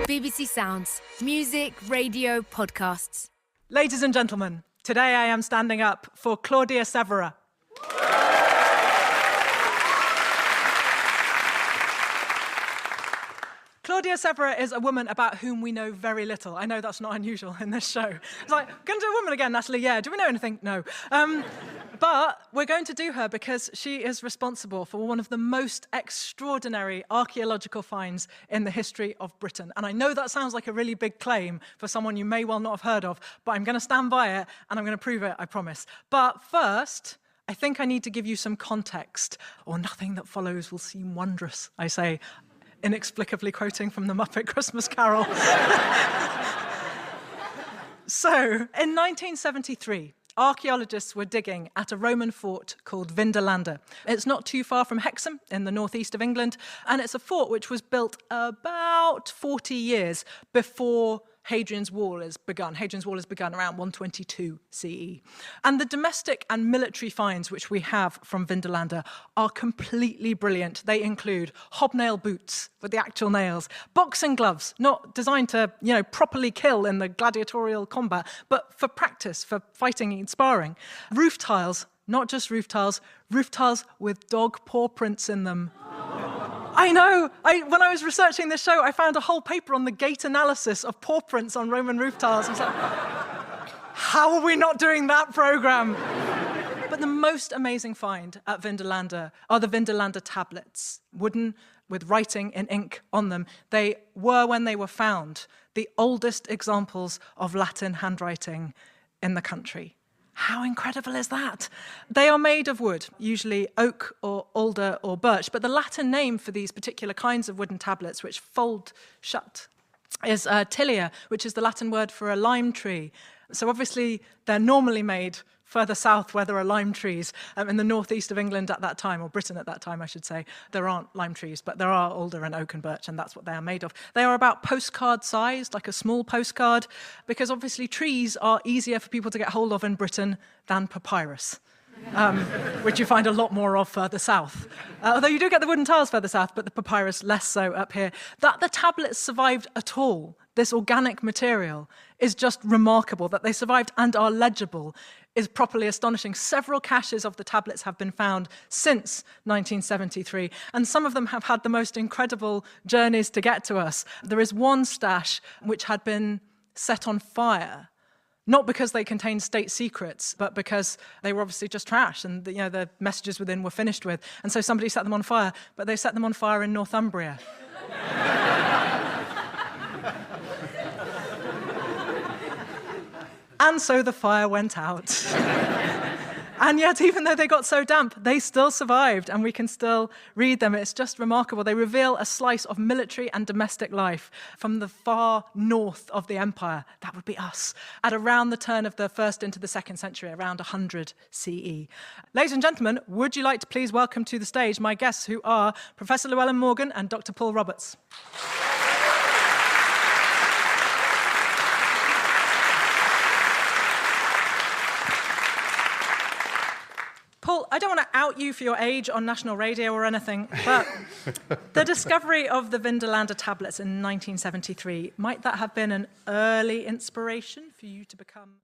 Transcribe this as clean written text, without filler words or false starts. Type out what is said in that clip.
BBC Sounds. Music, radio, podcasts. Ladies and gentlemen, today I am standing up for Claudia Severa. Claudia Severa is a woman about whom we know very little. I know that's not unusual in this show. It's like, going to do a woman again, Natalie? Yeah. Do we know anything? No. But we're going to do her because she is responsible for one of the most extraordinary archaeological finds in the history of Britain. And I know that sounds like a really big claim for someone you may well not have heard of, but I'm going to stand by it and I'm going to prove it, I promise. But first, I think I need to give you some context, or nothing that follows will seem wondrous, I say, inexplicably quoting from the Muppet Christmas Carol. So, in 1973, archaeologists were digging at a Roman fort called Vindalanda. It's not too far from Hexham in the northeast of England, and it's a fort which was built about 40 years before Hadrian's Wall is begun. Hadrian's Wall is begun around 122 CE. And the domestic and military finds which we have from Vindalanda are completely brilliant. They include hobnail boots with the actual nails, boxing gloves, not designed to, properly kill in the gladiatorial combat, but for practice, for fighting and sparring. Roof tiles, not just roof tiles with dog paw prints in them. I know. When I was researching this show, I found a whole paper on the gait analysis of paw prints on Roman roof tiles. I was like, how are we not doing that program? But the most amazing find at Vindalanda are the Vindalanda tablets, wooden with writing in ink on them. They were, when they were found, the oldest examples of Latin handwriting in the country. How incredible is that? They are made of wood, usually oak or alder or birch, but the Latin name for these particular kinds of wooden tablets, which fold shut, is tilia, which is the Latin word for a lime tree. So obviously they're normally made further south where there are lime trees. In the northeast of England at that time, or Britain at that time, I should say, there aren't lime trees, but there are alder and oak and birch, and that's what they are made of. They are about postcard sized, like a small postcard, because obviously trees are easier for people to get hold of in Britain than papyrus. Which you find a lot more of further south. Although you do get the wooden tiles further south, but the papyrus less so up here. That the tablets survived at all, this organic material, is just remarkable. That they survived and are legible is properly astonishing. Several caches of the tablets have been found since 1973, and some of them have had the most incredible journeys to get to us. There is one stash which had been set on fire, not because they contained state secrets, but because they were obviously just trash and the messages within were finished with. And so somebody set them on fire, but they set them on fire in Northumbria. And so the fire went out. And yet, even though they got so damp, they still survived, and we can still read them. It's just remarkable. They reveal a slice of military and domestic life from the far north of the empire. That would be us. At around the turn of the 1st into the 2nd century, around 100 CE. Ladies and gentlemen, would you like to please welcome to the stage my guests, who are Professor Llewellyn Morgan and Dr. Paul Roberts. Paul, I don't want to out you for your age on national radio or anything, but the discovery of the Vindalanda tablets in 1973, might that have been an early inspiration for you to become